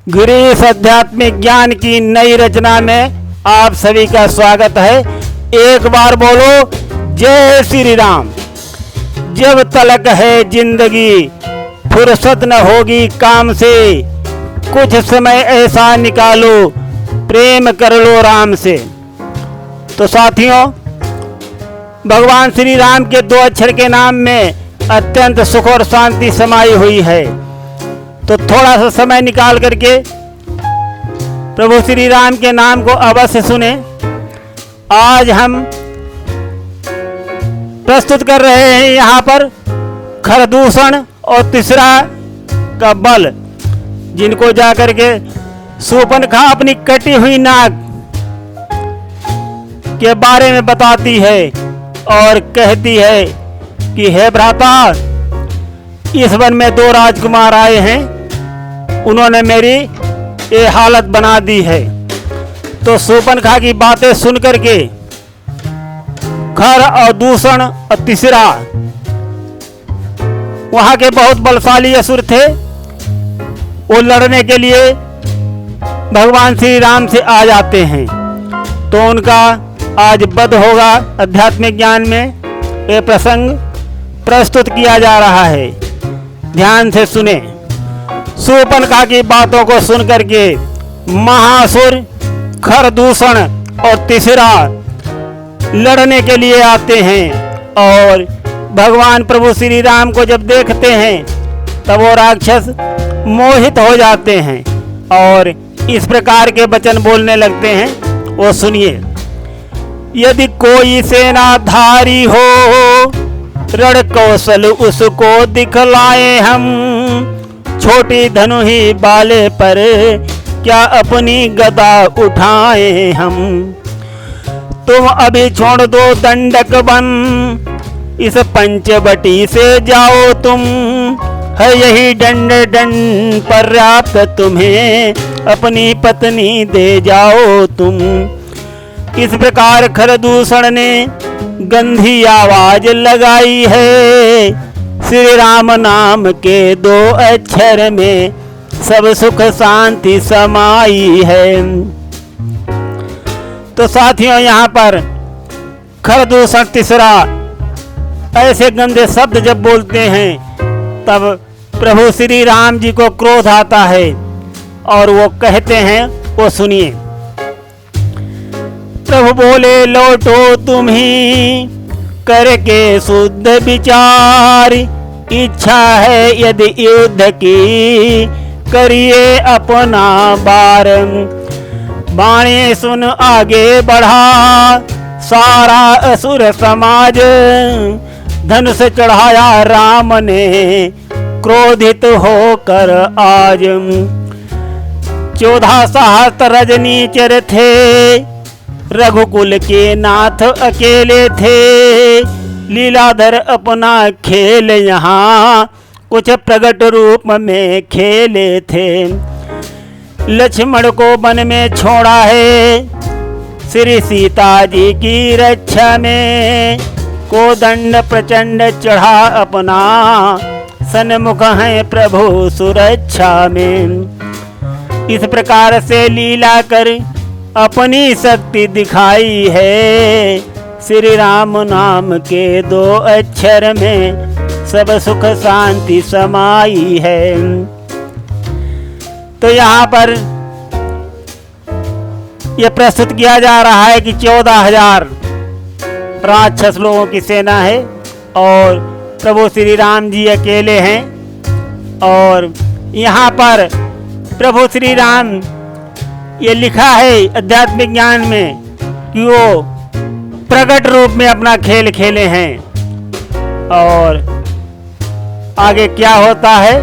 गिरीश आध्यात्मिक ज्ञान की नई रचना में आप सभी का स्वागत है। एक बार बोलो जय श्री राम। जब तलक है जिंदगी फुर्सत न होगी काम से, कुछ समय ऐसा निकालो प्रेम कर लो राम से। तो साथियों, भगवान श्री राम के 2 अक्षर के नाम में अत्यंत सुख और शांति समाई हुई है। तो थोड़ा सा समय निकाल करके प्रभु श्री राम के नाम को अवश्य सुने। आज हम प्रस्तुत कर रहे हैं यहाँ पर खरदूषण और तीसरा का बल, जिनको जाकर के शूर्पणखा अपनी कटी हुई नाक के बारे में बताती है और कहती है कि हे भ्राता, इस वन में 2 राजकुमार आए हैं, उन्होंने मेरी ये हालत बना दी है। तो शूर्पणखा की बातें सुन करके खर और दूषण और तीसरा वहां के बहुत बलशाली असुर थे, वो लड़ने के लिए भगवान श्री राम से आ जाते हैं। तो उनका आज वध होगा। आध्यात्मिक ज्ञान में ये प्रसंग प्रस्तुत किया जा रहा है, ध्यान से सुने। शूर्पणखा की बातों को सुन करके महासुर खरदूषण और तीसरा लड़ने के लिए आते हैं और भगवान प्रभु श्री राम को जब देखते हैं तब वो राक्षस मोहित हो जाते हैं और इस प्रकार के वचन बोलने लगते हैं। वो सुनिए। यदि कोई सेनाधारी हो रण कौशल उसको दिखलाए हम, छोटी धनु ही बाले पर क्या अपनी गदा उठाए हम। तुम अभी छोड़ दो दंडक बन, इस पंचवटी से जाओ तुम, है यही दंड दंड पर्याप्त तुम्हें, अपनी पत्नी दे जाओ तुम। इस प्रकार खरदूषण ने गंधी आवाज लगाई है, श्री राम नाम के 2 अक्षर में सब सुख शांति समाई है। तो साथियों, यहाँ पर खरदूषण तीसरा ऐसे गंदे शब्द जब बोलते हैं तब प्रभु श्री राम जी को क्रोध आता है और वो कहते हैं, वो सुनिए। प्रभु बोले लौटो तुम ही करके शुद्ध विचार, इच्छा है यदि युद्ध की करिए अपना बार। बाणे सुन आगे बढ़ा सारा असुर समाज, धनुष चढ़ाया राम ने क्रोधित होकर आज। 14 सहस्त्र रजनीचर थे, रघुकुल के नाथ अकेले थे, लीलाधर अपना खेल यहाँ कुछ प्रकट रूप में खेले थे। लक्ष्मण को वन में छोड़ा है, श्री सीता जी की रक्षा में, कोदंड प्रचंड चढ़ा अपना, सन्मुख है प्रभु सुरक्षा में। इस प्रकार से लीला कर अपनी शक्ति दिखाई है, श्री राम नाम के 2 अक्षर में सब सुख शांति समाई है। तो यहाँ पर यह प्रस्तुत किया जा रहा है कि 14,000 राक्षस लोगों की सेना है और प्रभु श्री राम जी अकेले हैं। और यहाँ पर प्रभु श्री राम, ये लिखा है आध्यात्मिक ज्ञान में कि वो प्रकट रूप में अपना खेल खेले हैं। और आगे क्या होता है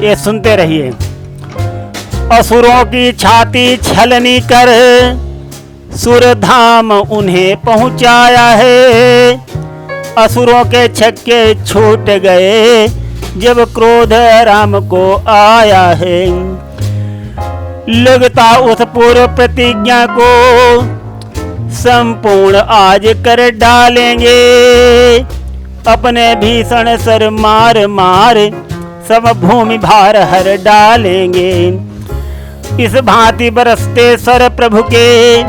ये सुनते रहिए। असुरों की छाती छलनी कर सुरधाम उन्हें पहुंचाया है, असुरों के छक्के छूट गए जब क्रोध राम को आया है। लगता उस पूर्व प्रतिज्ञा को संपूर्ण आज कर डालेंगे, अपने भीषण सर मार मार सब भूमि भार हर डालेंगे। इस भांति बरसते सर प्रभु के,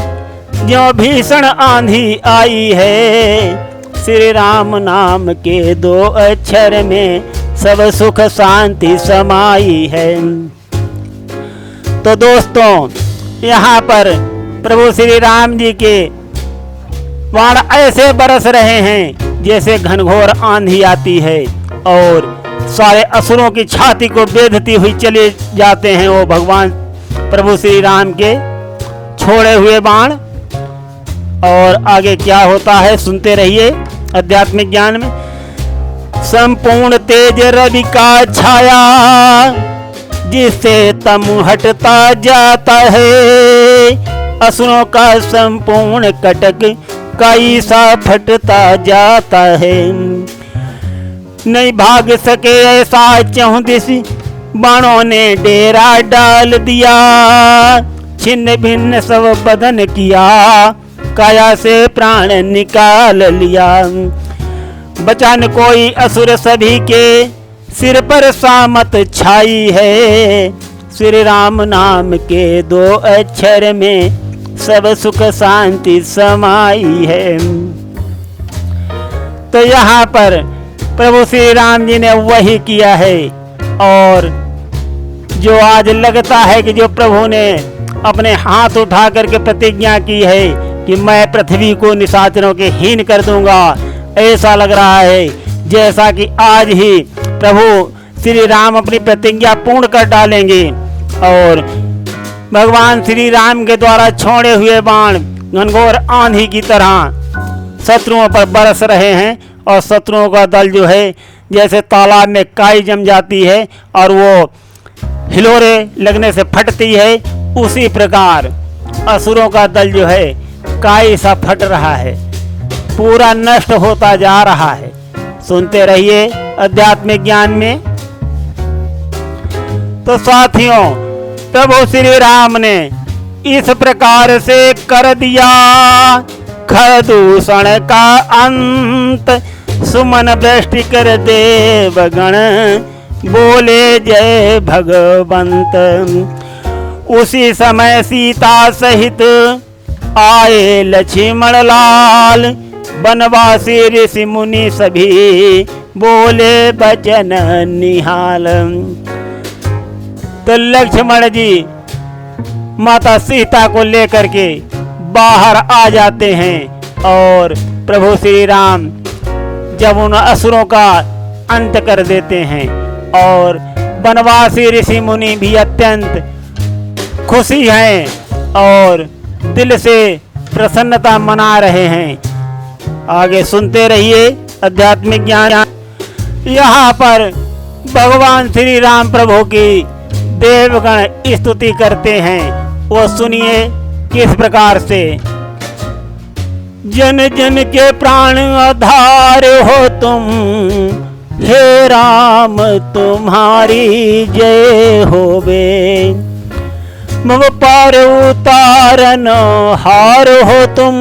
ज्यों भीषण आंधी आई है। श्री राम नाम के 2 अक्षर में सब सुख शांति समाई है। तो दोस्तों, यहाँ पर प्रभु श्री राम जी के बाण ऐसे बरस रहे हैं जैसे घनघोर आंधी आती है और सारे असुरों की छाती को बेधती हुई चले जाते हैं वो भगवान प्रभु श्री राम के छोड़े हुए बाण। और आगे क्या होता है सुनते रहिए आध्यात्मिक ज्ञान में। संपूर्ण तेज रवि का छाया, जिससे तम हटता जाता है। असुरों का संपूर्ण कटक कई सा फटता जाता है। नहीं भाग सके ऐसा चौदिस बाणों ने डेरा डाल दिया। छिन्न भिन्न सब बदन किया, काया से प्राण निकाल लिया। बचा न कोई असुर, सभी के सिर पर सामत छाई है। श्री राम नाम के 2 अक्षर में सब सुख शांति समाई है। तो यहाँ पर प्रभु श्री राम जी ने वही किया है। और जो आज लगता है कि जो प्रभु ने अपने हाथ उठा करके प्रतिज्ञा की है कि मैं पृथ्वी को निशाचरों के हीन कर दूंगा, ऐसा लग रहा है जैसा कि आज ही प्रभु श्री राम अपनी प्रतिज्ञा पूर्ण कर डालेंगे और भगवान श्री राम के द्वारा छोड़े हुए बाण घनघोर आंधी की तरह शत्रुओं पर बरस रहे हैं। और शत्रुओं का दल जो है जैसे तालाब में काई जम जाती है और वो हिलोरे लगने से फटती है, उसी प्रकार असुरों का दल जो है काई सा फट रहा है, पूरा नष्ट होता जा रहा है। सुनते रहिए आध्यात्मिक ज्ञान में। तो साथियों, प्रभु श्री राम ने इस प्रकार से कर दिया खरदूषण का अंत। सुमन वृष्टि कर देवगण, बोले जय भगवंत। उसी समय सीता सहित आए लक्ष्मण लाल। बनवासी ऋषि मुनि सभी बोले बचन निहाल। तो लक्ष्मण जी माता सीता को लेकर के बाहर आ जाते हैं और प्रभु श्री राम जब उन असुरों का अंत कर देते हैं और बनवासी ऋषि मुनि भी अत्यंत खुशी हैं और दिल से प्रसन्नता मना रहे हैं। आगे सुनते रहिए आध्यात्मिक ज्ञान। यहाँ पर भगवान श्री राम प्रभु की देवगण स्तुति करते हैं, वो सुनिए किस प्रकार से। जन जन के प्राण आधार हो तुम, हे राम तुम्हारी जय होवे। मम पार उतारन हार हो तुम,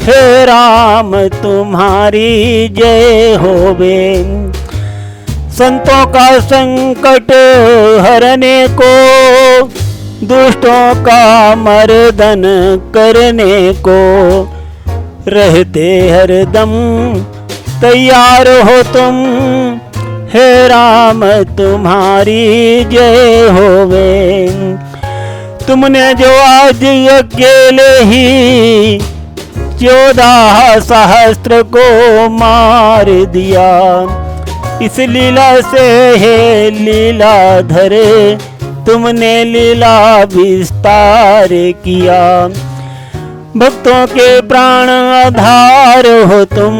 हे राम तुम्हारी जय होवे। संतों का संकट हरने को, दुष्टों का मर्दन करने को, रहते हरदम तैयार हो तुम, हे राम तुम्हारी जय होवे। तुमने जो आज अकेले ही 14 सहस्त्र को मार दिया, इस लीला से हे लीलाधर तुमने लीला विस्तार किया। भक्तों के प्राण आधार हो तुम,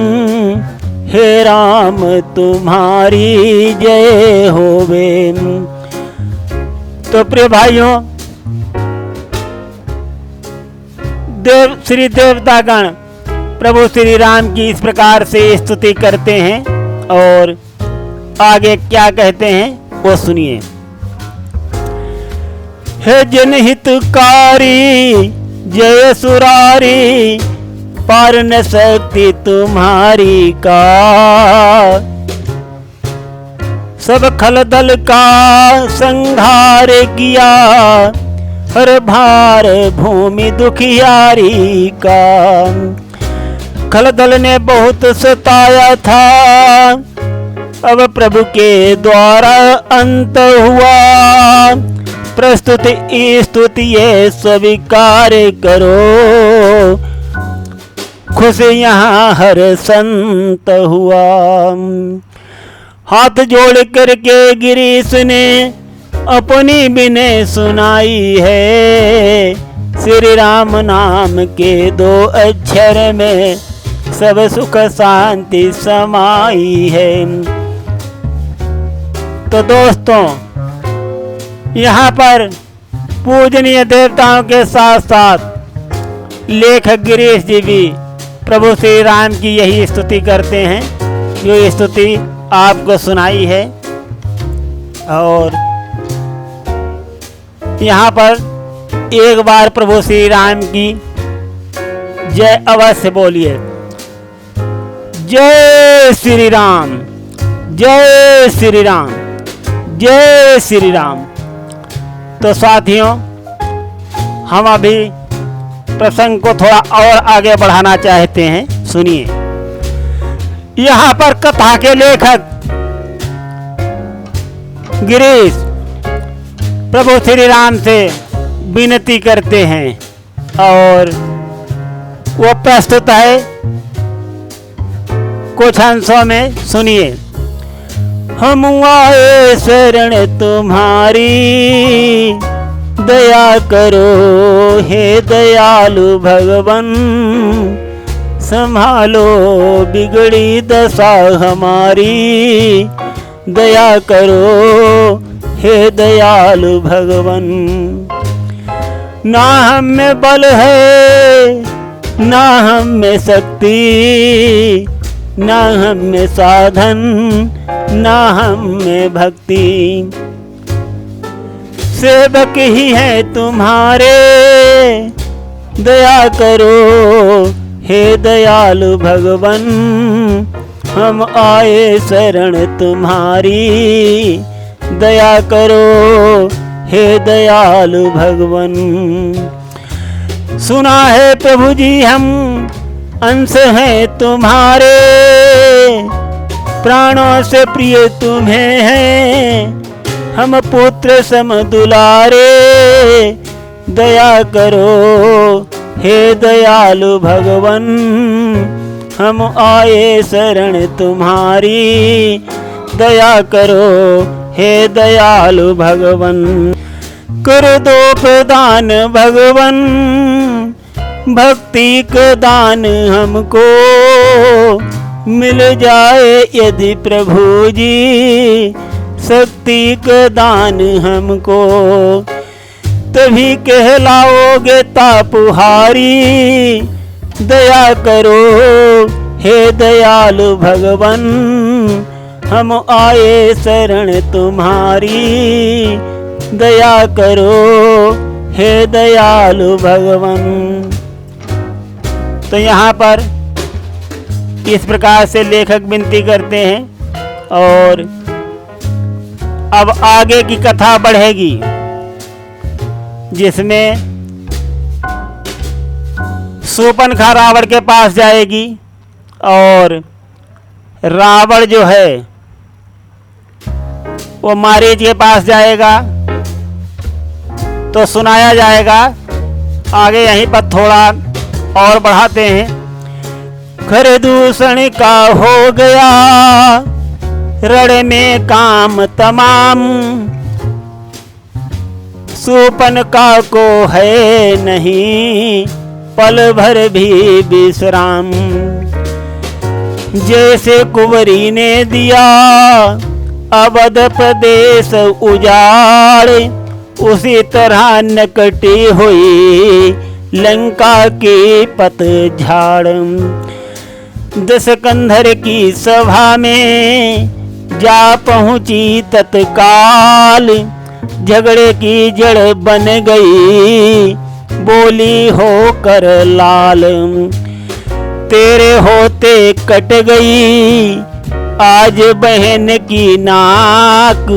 हे राम तुम्हारी जय होवे। तो प्रिय भाइयों, श्री देवतागण प्रभु श्री राम की इस प्रकार से स्तुति करते हैं और आगे क्या कहते हैं वो सुनिए। हे जनहितकारी जय सुरारी, पार न सकती तुम्हारी का। सब खलदल का संहार किया, हर भार भूमि दुखियारी का। खलदल ने बहुत सताया था, अब प्रभु के द्वारा अंत हुआ। प्रस्तुति स्तुति ये स्वीकार करो, खुश यहाँ हर संत हुआ। हाथ जोड़ करके गिरीश ने अपनी विनय सुनाई है। श्री राम नाम के 2 अक्षर में सब सुख शांति समाई है। तो दोस्तों, यहाँ पर पूजनीय देवताओं के साथ साथ लेखक गिरीश जी भी प्रभु श्री राम की यही स्तुति करते हैं, जो स्तुति आपको सुनाई है। और यहाँ पर एक बार प्रभु श्री राम की जय अवश्य बोलिए। जय श्री राम, जय श्री राम, जय श्री राम। तो साथियों, हम अभी प्रसंग को थोड़ा और आगे बढ़ाना चाहते हैं। सुनिए, यहाँ पर कथा के लेखक गिरीश प्रभु श्री राम से विनती करते हैं और वो प्रस्तुत है कुछ अंशों में। सुनिए। हम आए शरण तुम्हारी, दया करो हे दयालु भगवन। संभालो बिगड़ी दशा हमारी, दया करो हे दयालु भगवन। ना हम में बल है, ना हम में शक्ति, ना हम में साधन, ना हम में भक्ति। सेवक ही है तुम्हारे, दया करो हे दयालु भगवन। हम आए शरण तुम्हारी, दया करो हे दयालु भगवन। सुना है प्रभु जी हम अंश हैं तुम्हारे, प्राणों से प्रिय तुम्हें हैं हम पुत्र सम दुलारे। दया करो हे दयालु भगवन, हम आए शरण तुम्हारी, दया करो हे दयालु भगवन। कर दो प्रदान भगवन, भक्ति का दान हमको मिल जाए यदि प्रभु जी, शक्ति का दान हमको। तभी कहलाओगे तापुहारी, दया करो हे दयालु भगवन। हम आए शरण तुम्हारी, दया करो हे दयालु भगवन। तो यहाँ पर इस प्रकार से लेखक विनती करते हैं और अब आगे की कथा बढ़ेगी, जिसमें शूर्पणखा रावण के पास जाएगी और रावण जो है वो मारीच के पास जाएगा। तो सुनाया जाएगा आगे, यहीं पर थोड़ा और बढ़ाते हैं। घर दूषण का हो गया रण में काम तमाम, शूर्पणखा को है नहीं पल भर भी विश्राम। जैसे कुंवरी ने दिया अवध प्रदेश उजाड़, उसी तरह नकटी हुई लंका की पतझड़। दशकंधर की सभा में जा पहुंची तत्काल, झगड़े की जड़ बन गई बोली होकर लाल। तेरे होते कट गई आज बहन की नाक,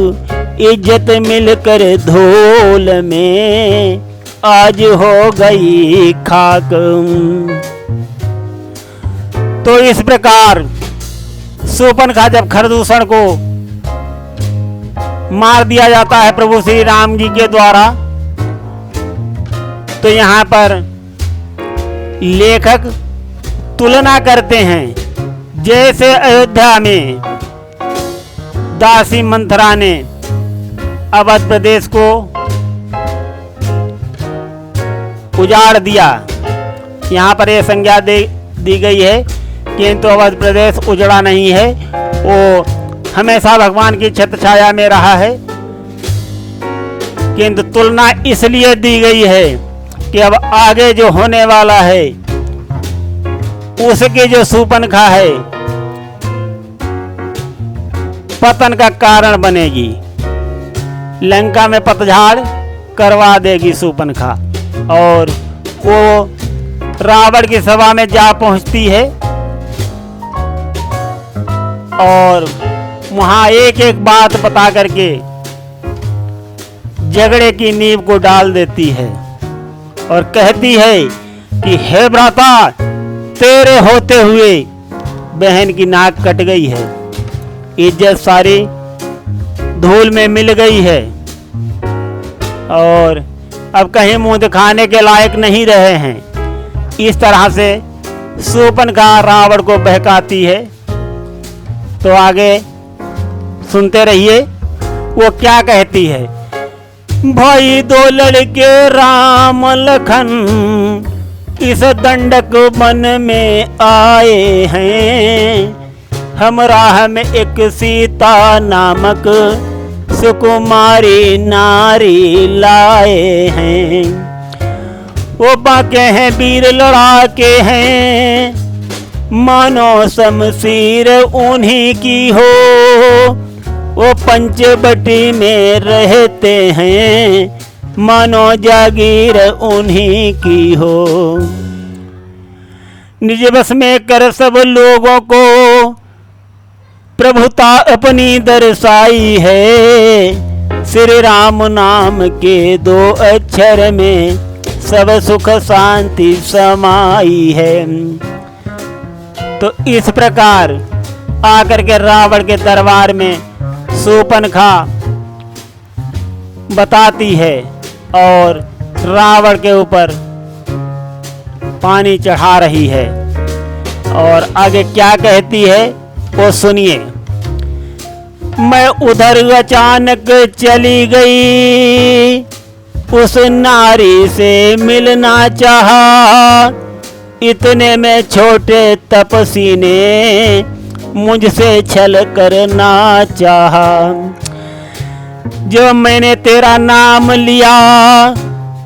इज्जत मिलकर धोल में आज हो गई खाक। तो इस प्रकार शूर्पणखा जब खरदूषण को मार दिया जाता है प्रभु श्री राम जी के द्वारा, तो यहाँ पर लेखक तुलना करते हैं जैसे अयोध्या में दासी मंथरा ने अवध प्रदेश को उजाड़ दिया। यहाँ पर यह संज्ञा दी गई है किंतु अवध प्रदेश उजड़ा नहीं है, वो हमेशा भगवान की छत्र छाया में रहा है। किंतु तुलना इसलिए दी गई है कि अब आगे जो होने वाला है उसकी जो शूर्पणखा है पतन का कारण बनेगी, लंका में पतझड़ करवा देगी शूर्पणखा। और वो रावण की सभा में जा पहुंचती है और वहां एक एक बात बता करके झगड़े की नींव को डाल देती है और कहती है कि हे भ्राता, तेरे होते हुए बहन की नाक कट गई है, इज्जत सारी धूल में मिल गई है और अब कहीं मुंह दिखाने के लायक नहीं रहे हैं। इस तरह से शूर्पणखा रावण को बहकाती है। तो आगे सुनते रहिए वो क्या कहती है। भाई दो लड़के राम लखन इस दंडक वन में आए हैं, हम राह में एक सीता नामक सुकुमारी नारी लाए हैं। वो बाके हैं वीर लड़ाके हैं, मानो शमशीर उन्हीं की हो, वो पंचवटी में रहते हैं, मानो जागीर उन्हीं की हो। निज बस में कर सब लोगों को प्रभुता अपनी दर्शाई है, श्री राम नाम के दो अक्षर में सब सुख शांति समाई है। तो इस प्रकार आकर के रावण के दरबार में शूर्पणखा बताती है और रावण के ऊपर पानी चढ़ा रही है। और आगे क्या कहती है वो सुनिए। मैं उधर अचानक चली गई, उस नारी से मिलना चाहा, इतने में छोटे तपसी ने मुझसे छल करना चाहा। जो मैंने तेरा नाम लिया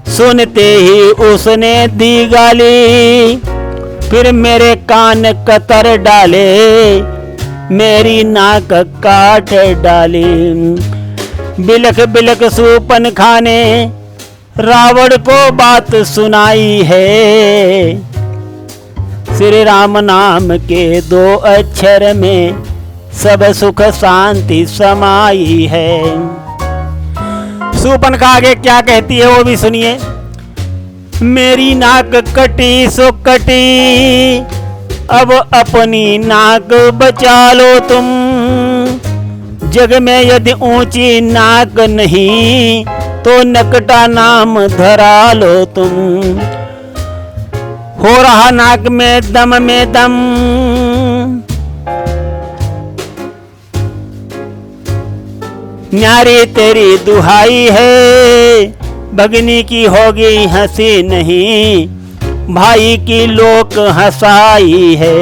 सुनते ही उसने दी गाली, फिर मेरे कान कतर डाले, मेरी नाक काट डाली। बिलख बिलख शूर्पणखा ने रावण को बात सुनाई है, श्री राम नाम के दो अक्षर में सब सुख शांति समाई है। शूर्पणखा आगे क्या कहती है वो भी सुनिए। मेरी नाक कटी सो कटी, अब अपनी नाक बचा लो तुम, जग में यदि ऊंची नाक नहीं तो नकटा नाम धरा लो तुम। हो रहा नाक में दम, न्यारी तेरी दुहाई है, भगनी की होगी हंसी नहीं, भाई की लोक हंसाई है।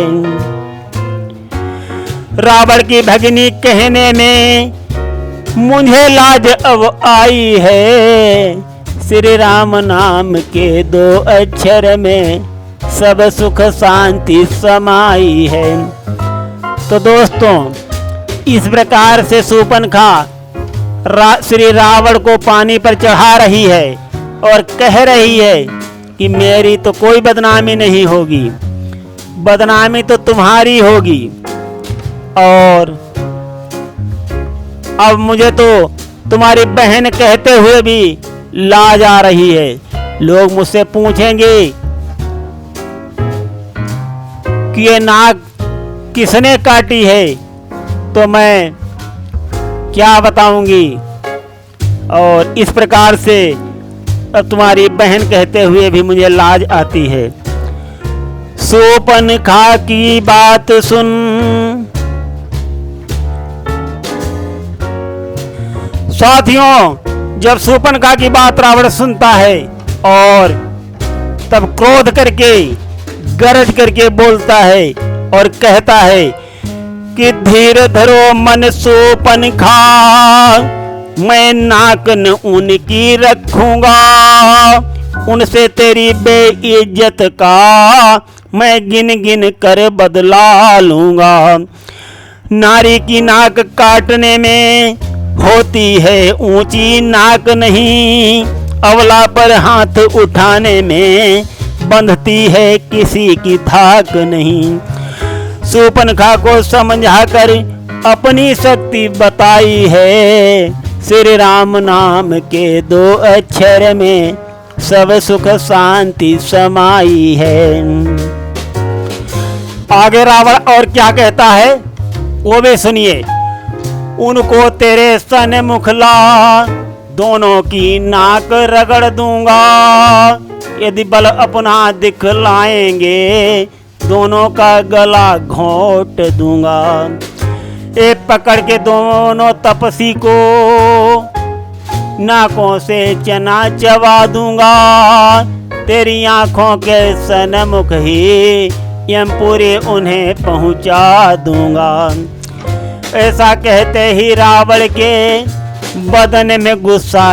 रावण की भगनी कहने में मुझे लाज अब आई है, श्री राम नाम के दो अक्षर में सब सुख शांति समाई है। तो दोस्तों इस प्रकार से शूर्पणखा श्री रावण को पानी पर चढ़ा रही है और कह रही है कि मेरी तो कोई बदनामी नहीं होगी, बदनामी तो तुम्हारी होगी। और अब मुझे तो तुम्हारी बहन कहते हुए भी लाज आ रही है, लोग मुझसे पूछेंगे कि ये नाक किसने काटी है, तो मैं क्या बताऊंगी। और इस प्रकार से अब तुम्हारी बहन कहते हुए भी मुझे लाज आती है। शूर्पणखा की बात सुन, साथियों जब शूर्पणखा की बात रावण सुनता है और तब क्रोध करके गरज करके बोलता है और कहता है कि धीर धरो मन शूर्पणखा, मैं नाक न उनकी रखूंगा, उनसे तेरी बेइज्जत का मैं गिन गिन कर बदला लूंगा। नारी की नाक काटने में होती है ऊंची नाक नहीं, अवला पर हाथ उठाने में बंधती है किसी की धाक नहीं। शूर्पणखा को समझाकर अपनी शक्ति बताई है, श्री राम नाम के 2 अक्षर में सब सुख शांति समाई है। आगे रावण और क्या कहता है वो भी सुनिए। उनको तेरे सन्मुख ला, दोनों की नाक रगड़ दूंगा, यदि बल अपना दिखलाएंगे दोनों का गला घोंट दूंगा। एक पकड़ के दोनों तपसी को नाकों से चना चबा दूंगा, तेरी आंखों के सन्मुख ही यमपुरी उन्हें पहुंचा दूंगा। ऐसा कहते ही रावण के बदन में गुस्सा